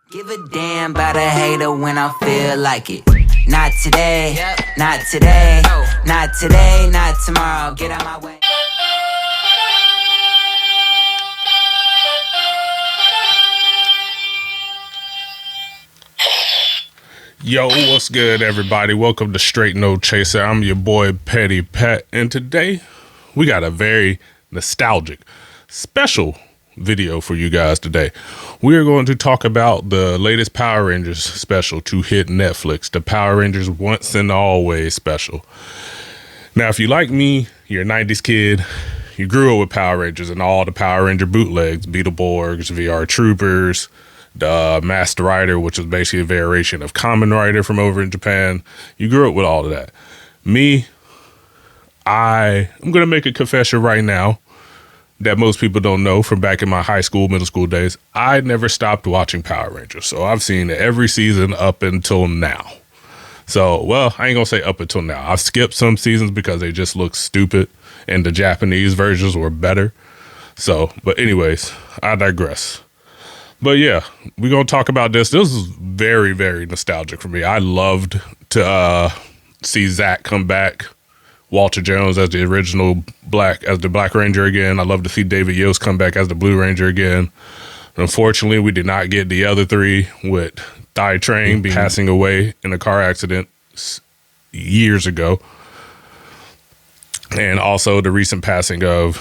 Give a damn about a hater when I feel like it. Not today, not today, not today, not tomorrow. Get out my way. Yo, what's good, everybody? Welcome to Straight No Chaser. I'm your boy Petty Pat, and today we got a very nostalgic, special video for you guys today. We are going to talk about the latest Power Rangers special to hit Netflix, the Power Rangers Once and Always special. Now, if you like me, you're a 90s kid, you grew up with Power Rangers and all the Power Ranger bootlegs, Beetleborgs, VR Troopers, the Master Rider, which is basically a variation of Kamen Rider from over in Japan. You grew up with all of that. Me, I'm going to make a confession right now that most people don't know from back in my high school, middle school days. I never stopped watching Power Rangers. So I've seen every season up until now. So, well, I ain't going to say up until now. I've skipped some seasons because they just look stupid and the Japanese versions were better. So, but anyways, I digress. But yeah, we're going to talk about this. This is very, very nostalgic for me. I loved to see Zach come back, Walter Jones as the original Black Ranger again. I love to see David Yost come back as the Blue Ranger again. Unfortunately, we did not get the other three, with Thai Train passing away in a car accident years ago. And also the recent passing of,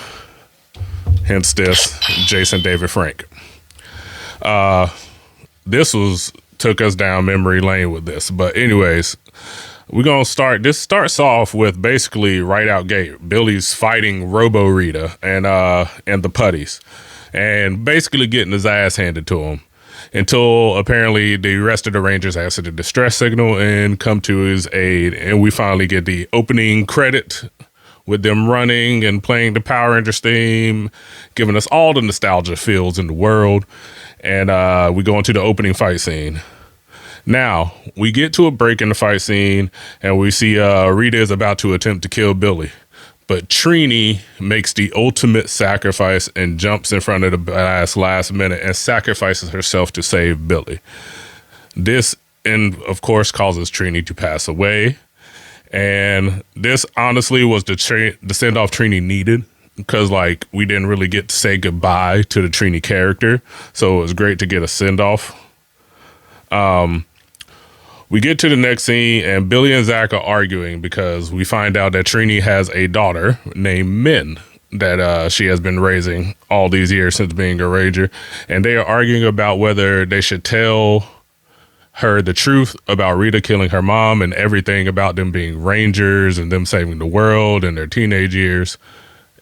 hence this, Jason David Frank. This took us down memory lane with this. But anyways, we're going to start. This starts off with basically right out gate. Billy's fighting Robo Rita and the Putties, and basically getting his ass handed to him until apparently the rest of the Rangers answer the distress signal and come to his aid. And we finally get the opening credit with them running and playing the Power Rangers theme, giving us all the nostalgia feels in the world. And we go into the opening fight scene. Now, we get to a break in the fight scene, and we see Rita is about to attempt to kill Billy. But Trini makes the ultimate sacrifice and jumps in front of the blast last minute and sacrifices herself to save Billy. This, and of course, causes Trini to pass away. And this honestly was the send-off Trini needed, because like we didn't really get to say goodbye to the Trini character. So it was great to get a send-off. We get to the next scene, and Billy and Zach are arguing because we find out that Trini has a daughter named Min that she has been raising all these years since being a Ranger. And they are arguing about whether they should tell her the truth about Rita killing her mom and everything about them being Rangers and them saving the world in their teenage years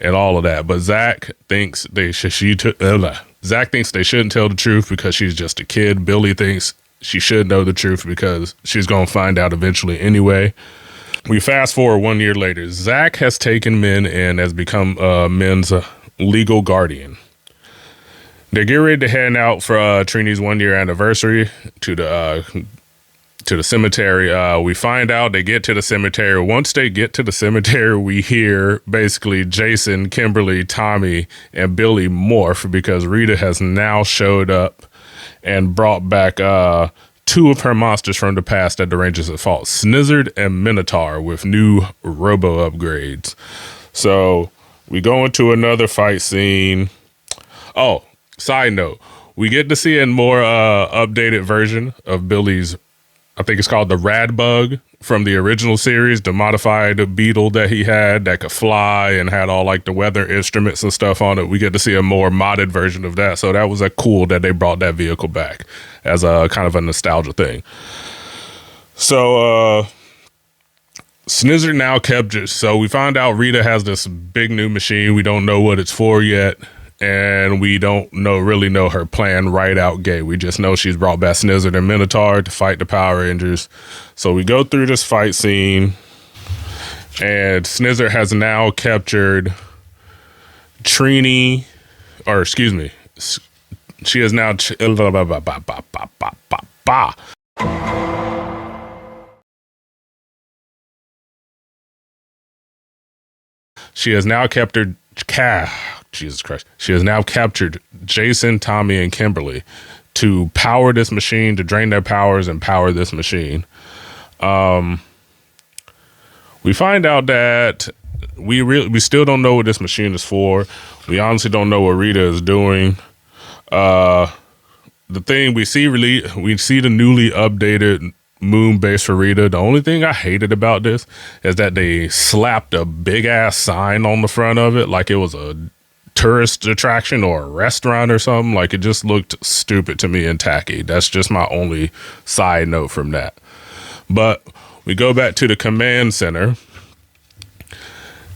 and all of that. But Zach thinks Zach thinks they shouldn't tell the truth because she's just a kid. Billy thinks she should know the truth because she's going to find out eventually anyway. We fast forward 1 year later. Zach has taken Min and has become Min's legal guardian. They get ready to head out for Trini's 1 year anniversary to the cemetery. We find out they get to the cemetery. Once they get to the cemetery, we hear basically Jason, Kimberly, Tommy, and Billy morph because Rita has now showed up and brought back two of her monsters from the past that the Rangers have fought, Snizzard and Minotaur, with new Robo upgrades. So we go into another fight scene. Oh, side note, we get to see a more updated version of Billy's, I think it's called the Rad Bug from the original series, the modified beetle that he had that could fly and had all like the weather instruments and stuff on it. We get to see a more modded version of that. So that was cool that they brought that vehicle back as a kind of a nostalgia thing. So Snizzard now captured. So we find out Rita has this big new machine. We don't know what it's for yet. And we don't really know her plan right out gate. We just know she's brought back Snizzard and Minotaur to fight the Power Rangers. So we go through this fight scene, and Snizzard has now captured Trini, or excuse me, she is now she has now captured Jesus Christ. She has now captured Jason, Tommy, and Kimberly to power this machine, to drain their powers and power this machine. We find out that we still don't know what this machine is for. We honestly don't know what Rita is doing. The thing we see the newly updated moon base for Rita. The only thing I hated about this is that they slapped a big ass sign on the front of it like it was a tourist attraction or a restaurant or something. Like, it just looked stupid to me and tacky. That's just my only side note from that. But we go back to the command center,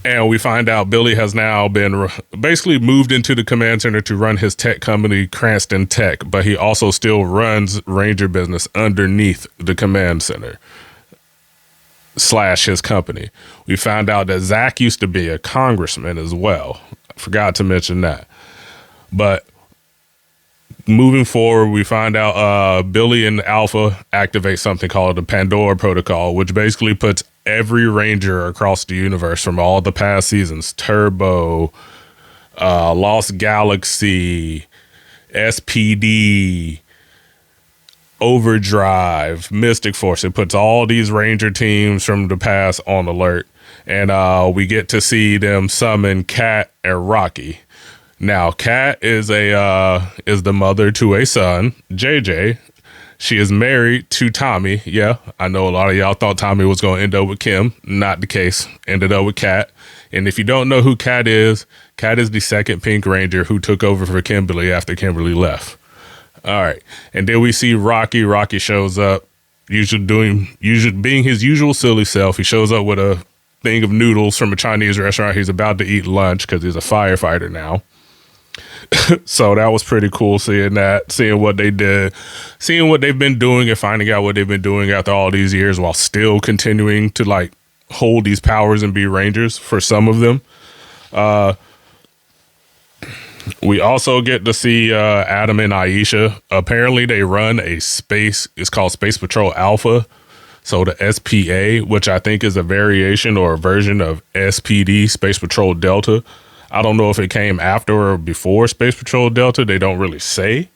and we find out Billy has now been basically moved into the command center to run his tech company, Cranston Tech, but he also still runs Ranger business underneath the command center / his company. We found out that Zach used to be a congressman as well. I forgot to mention that. But moving forward, we find out Billy and Alpha activate something called the Pandora Protocol, which basically puts every Ranger across the universe from all the past seasons, Turbo, Lost Galaxy, SPD, Overdrive, Mystic Force. It puts all these Ranger teams from the past on alert. And we get to see them summon Kat and Rocky. Now, Kat is the mother to a son, JJ. She is married to Tommy. Yeah, I know a lot of y'all thought Tommy was going to end up with Kim. Not the case. Ended up with Kat. And if you don't know who Kat is the second Pink Ranger who took over for Kimberly after Kimberly left. All right. And then we see Rocky. Rocky shows up, usually being his usual silly self. He shows up with a thing of noodles from a Chinese restaurant. He's about to eat lunch because he's a firefighter now. So that was pretty cool seeing what they did, seeing what they've been doing and finding out what they've been doing after all these years while still continuing to like hold these powers and be Rangers for some of them. We also get to see Adam and Aisha. Apparently they run it's called Space Patrol Alpha. So the SPA, which I think is a variation or a version of SPD, Space Patrol Delta. I don't know if it came after or before Space Patrol Delta. They don't really say.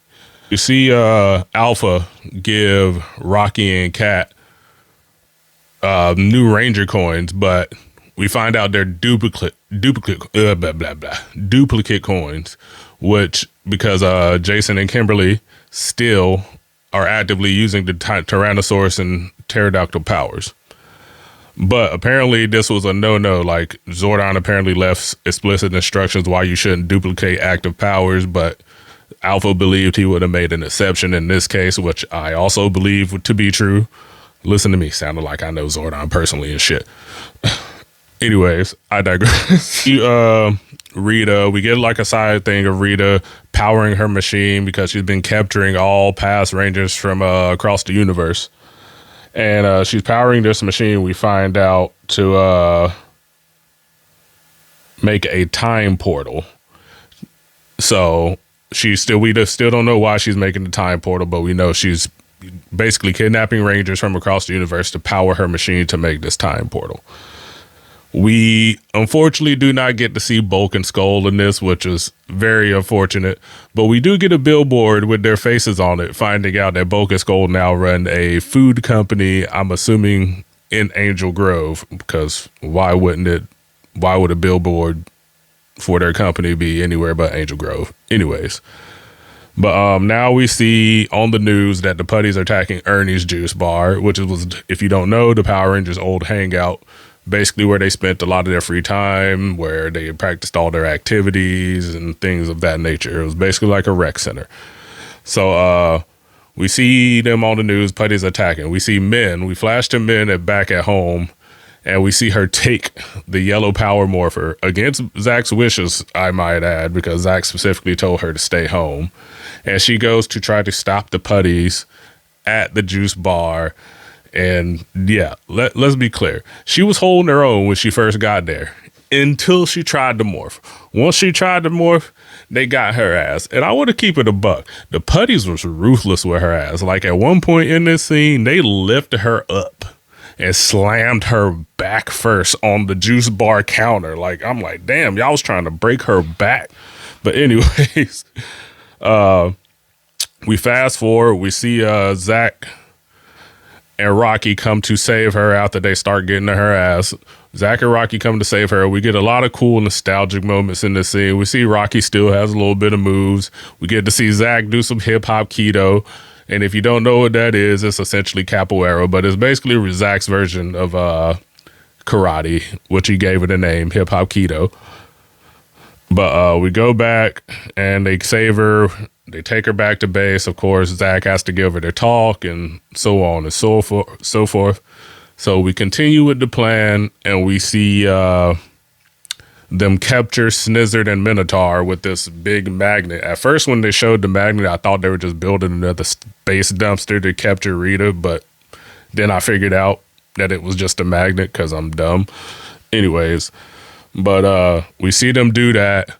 You see Alpha give Rocky and Kat new Ranger coins, but we find out they're duplicate coins, which because Jason and Kimberly still are actively using the Tyrannosaurus and Pterodactyl powers. But apparently this was a no-no. Like, Zordon apparently left explicit instructions why you shouldn't duplicate active powers, but Alpha believed he would have made an exception in this case, which I also believe to be true. Listen to me, sounded like I know Zordon personally and shit. Anyways, I digress. Rita, we get like a side thing of Rita powering her machine because she's been capturing all past Rangers from across the universe. And she's powering this machine, we find out, to make a time portal. So we still don't know why she's making the time portal, but we know she's basically kidnapping Rangers from across the universe to power her machine to make this time portal. We unfortunately do not get to see Bulk and Skull in this, which is very unfortunate. But we do get a billboard with their faces on it, finding out that Bulk and Skull now run a food company, I'm assuming in Angel Grove, because why would a billboard for their company be anywhere but Angel Grove? Anyways. But now we see on the news that the putties are attacking Ernie's Juice Bar, which was, if you don't know, the Power Rangers' old hangout. Basically where they spent a lot of their free time, where they practiced all their activities and things of that nature. It was basically like a rec center. So we see them on the news, putties attacking. We see Min. We flash to Min back at home, and we see her take the yellow power morpher against Zach's wishes, I might add, because Zach specifically told her to stay home. And she goes to try to stop the putties at the juice bar. And yeah, let's be clear. She was holding her own when she first got there until she tried to morph. Once she tried to morph, they got her ass. And I want to keep it a buck. The putties was ruthless with her ass. Like, at one point in this scene, they lifted her up and slammed her back first on the juice bar counter. Like, I'm like, damn, y'all was trying to break her back. But anyways, We fast forward, we see Zach and Rocky come to save her after they start getting to her ass. Zach and Rocky come to save her. We get a lot of cool nostalgic moments in this scene. We see Rocky still has a little bit of moves. We get to see Zach do some hip-hop keto. And if you don't know what that is, it's essentially capoeira, but it's basically Zach's version of karate, which he gave it a name, hip-hop keto. But we go back and they save her. They take her back to base. Of course, Zach has to give her the talk and so on and so forth. So we continue with the plan and we see them capture Snizzard and Minotaur with this big magnet. At first, when they showed the magnet, I thought they were just building another space dumpster to capture Rita. But then I figured out that it was just a magnet because I'm dumb. Anyways, but we see them do that.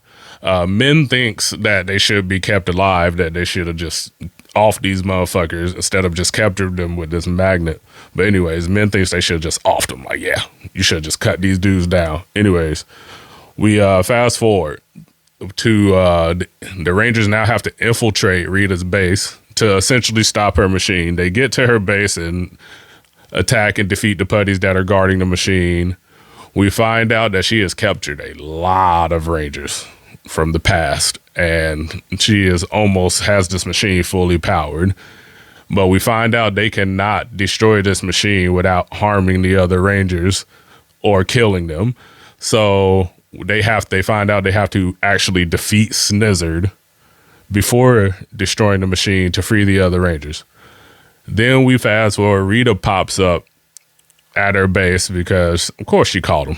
Min thinks that they should be kept alive, that they should have just off these motherfuckers instead of just captured them with this magnet. But anyways, Min thinks they should have just offed them. Like, yeah, you should just cut these dudes down. Anyways, we fast forward to the Rangers now have to infiltrate Rita's base to essentially stop her machine. They get to her base and attack and defeat the putties that are guarding the machine. We find out that she has captured a lot of Rangers from the past, and she is almost has this machine fully powered. But we find out they cannot destroy this machine without harming the other Rangers or killing them. So they find out they have to actually defeat Snizzard before destroying the machine to free the other Rangers. Then we fast forward, Rita pops up at her base because, of course, she called them.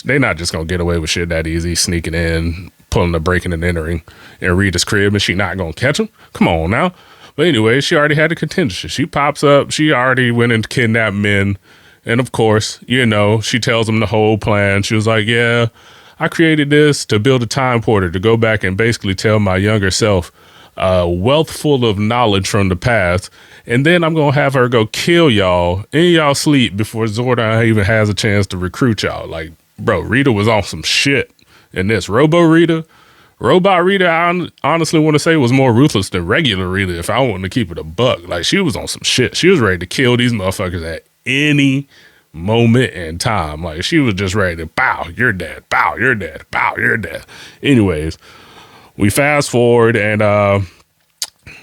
They're not just going to get away with shit that easy, sneaking in, pulling the breaking and entering in Rita's crib, and she not going to catch them? Come on now. But anyway, she already had a contingency. She pops up. She already went and kidnapped Min. And of course, you know, she tells them the whole plan. She was like, yeah, I created this to build a time porter to go back and basically tell my younger self a wealth full of knowledge from the past. And then I'm going to have her go kill y'all in y'all sleep before Zordon even has a chance to recruit y'all. Like, bro, Rita was on some shit in this. Robot Rita, I honestly want to say was more ruthless than regular Rita if I wanted to keep it a buck. Like, she was on some shit. She was ready to kill these motherfuckers at any moment in time. Like, she was just ready to, bow, you're dead, bow, you're dead, bow, you're dead. Anyways, we fast forward and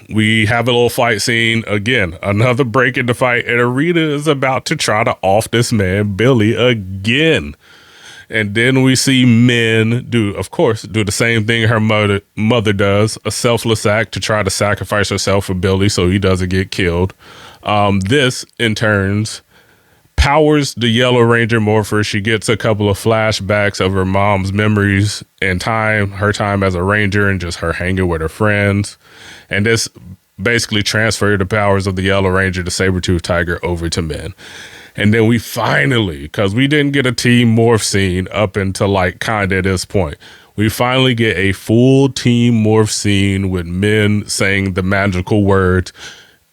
we have a little fight scene. Again, another break in the fight, and Rita is about to try to off this man, Billy, again. And then we see Min do the same thing her mother does, a selfless act to try to sacrifice herself for Billy so he doesn't get killed. This, in turns, powers the Yellow Ranger morpher. She gets a couple of flashbacks of her mom's memories and her time as a ranger and just her hanging with her friends. And this basically transferred the powers of the Yellow Ranger, the Saber-Tooth Tiger, over to Min. And then we finally, because we didn't get a team morph scene up until like kind of this point, we finally get a full team morph scene with Min saying the magical words,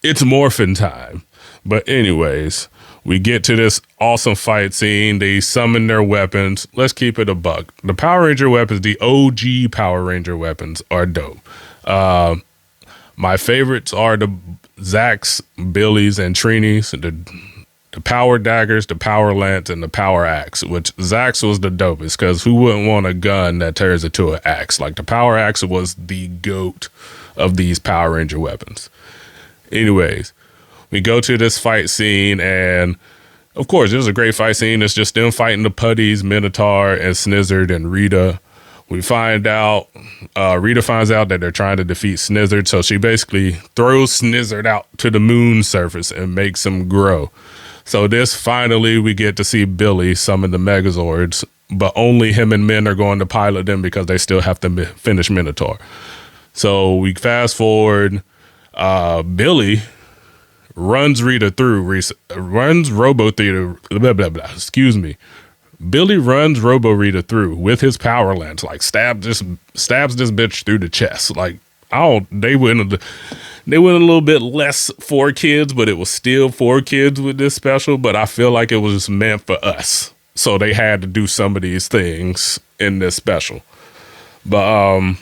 "It's morphin' time." But anyways, we get to this awesome fight scene. They summon their weapons. Let's keep it a buck. The Power Ranger weapons, the OG Power Ranger weapons, are dope. My favorites are the Zach's, Billy's, and Trini's. The Power Daggers, the Power Lance, and the Power Axe, which Zach's was the dopest because who wouldn't want a gun that turns into an axe? Like, the Power Axe was the GOAT of these Power Ranger weapons. Anyways, we go to this fight scene, and of course, this is a great fight scene. It's just them fighting the putties, Minotaur, and Snizzard, and Rita. We find out, Rita finds out that they're trying to defeat Snizzard, so she basically throws Snizzard out to the moon surface and makes him grow. So finally, we get to see Billy summon the Megazords, but only him and Min are going to pilot them because they still have to finish Minotaur. So we fast forward, Billy runs Rita through, runs Robo through, blah, blah, blah, excuse me. Billy runs Robo Rita through with his power lance, like stabs this bitch through the chest. Like, they went a little bit less for kids, but it was still for kids with this special. But I feel like it was meant for us, so they had to do some of these things in this special. But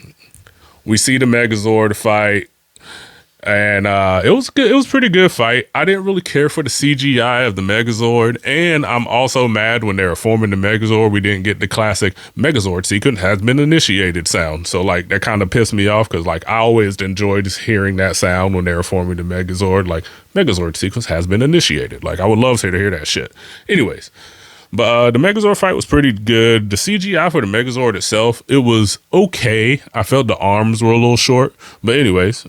we see the Megazord fight. And it was good. It was a pretty good fight. I didn't really care for the CGI of the Megazord, and I'm also mad when they were forming the Megazord, we didn't get the classic Megazord sequence has been initiated sound. So like that kind of pissed me off because like I always enjoyed just hearing that sound when they were forming the Megazord. Like Megazord sequence has been initiated. Like I would love to hear that shit. Anyways. But the Megazord fight was pretty good. The CGI for the Megazord itself, it was okay. I felt the arms were a little short, but anyways,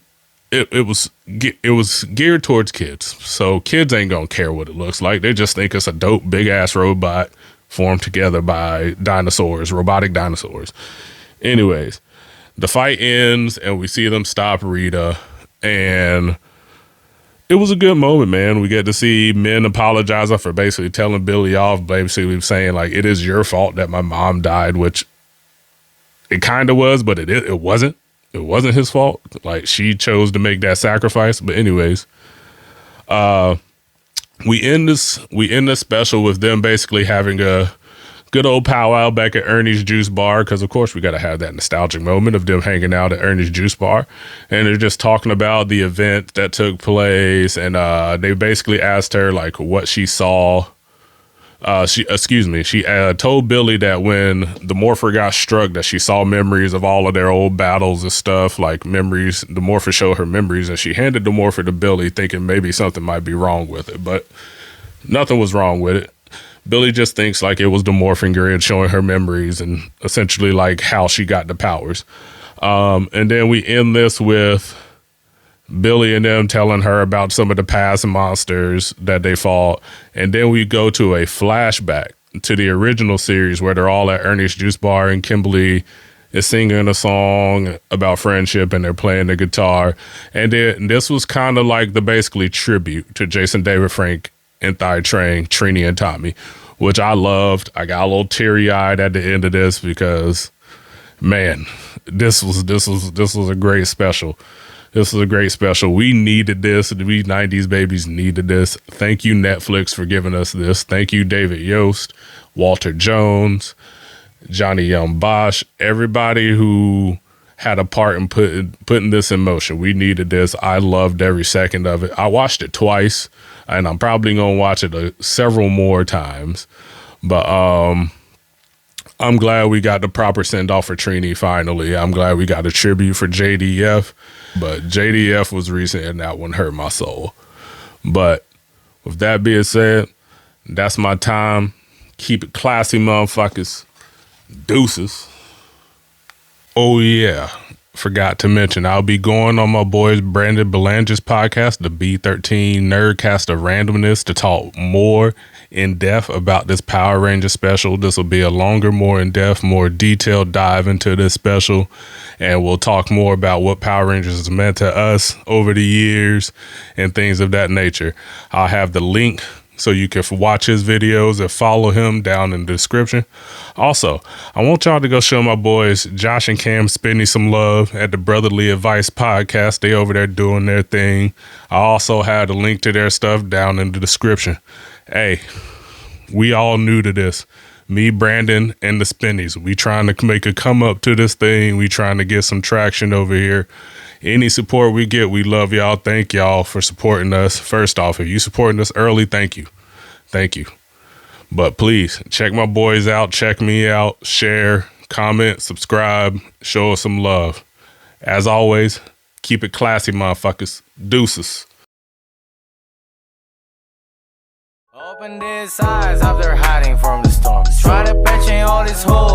it was geared towards kids. So kids ain't gonna care what it looks like. They just think it's a dope big ass robot formed together by dinosaurs, robotic dinosaurs. Anyways, the fight ends and we see them stop Rita, and it was a good moment, man. We get to see Min apologizing for basically telling Billy off, basically saying like it is your fault that my mom died, which it kind of was, but it wasn't. It wasn't his fault. Like she chose to make that sacrifice. But anyways, we end this special with them basically having a good old powwow back at Ernie's Juice Bar, because of course we got to have that nostalgic moment of them hanging out at Ernie's Juice Bar, and they're just talking about the event that took place, and they basically asked her like what she saw. She told Billy that when the Morpher got struck, that she saw memories of all of their old battles and stuff, like memories. The Morpher showed her memories, and she handed the Morpher to Billy, thinking maybe something might be wrong with it, but nothing was wrong with it. Billy just thinks like it was the morphing grid showing her memories and essentially like how she got the powers. And then we end this with Billy and them telling her about some of the past monsters that they fought. And then we go to a flashback to the original series where they're all at Ernie's Juice Bar and Kimberly is singing a song about friendship and they're playing the guitar. And then this was kind of like the basically tribute to Jason David Frank and Thigh Train, Trini and Tommy, which I loved. I got a little teary-eyed at the end of this because, man, this was a great special. This was a great special. We needed this. We 90s babies needed this. Thank you, Netflix, for giving us this. Thank you, David Yost, Walter Jones, Johnny Young Bosch, everybody who had a part in putting this in motion. We needed this. I loved every second of it. I watched it twice, and I'm probably going to watch it several more times. But I'm glad we got the proper send-off for Trini finally. I'm glad we got a tribute for JDF. But JDF was recent, and that one hurt my soul. But with that being said, that's my time. Keep it classy, motherfuckers. Deuces. Oh, yeah. Forgot to mention, I'll be going on my boys Brandon Belange's podcast, the B13 Nerdcast of Randomness, to talk more in depth about this Power Ranger special. This will be a longer, more in depth, more detailed dive into this special, and we'll talk more about what Power Rangers has meant to us over the years and things of that nature. I'll have the link so you can watch his videos and follow him down in the description. Also, I want y'all to go show my boys Josh and Cam Spinney some love at the Brotherly Advice podcast. They over there doing their thing. I also had a link to their stuff down in the description. Hey, we all new to this. Me, Brandon, and the Spinnies. We trying to make a come up to this thing. We trying to get some traction over here. Any support we get, we love y'all. Thank y'all for supporting us. First off, if you supporting us early, thank you. Thank you. But please, check my boys out. Check me out. Share, comment, subscribe. Show us some love. As always, keep it classy, motherfuckers. Deuces. Open their eyes, up they're hiding from the storm. Try to patch in all these holes.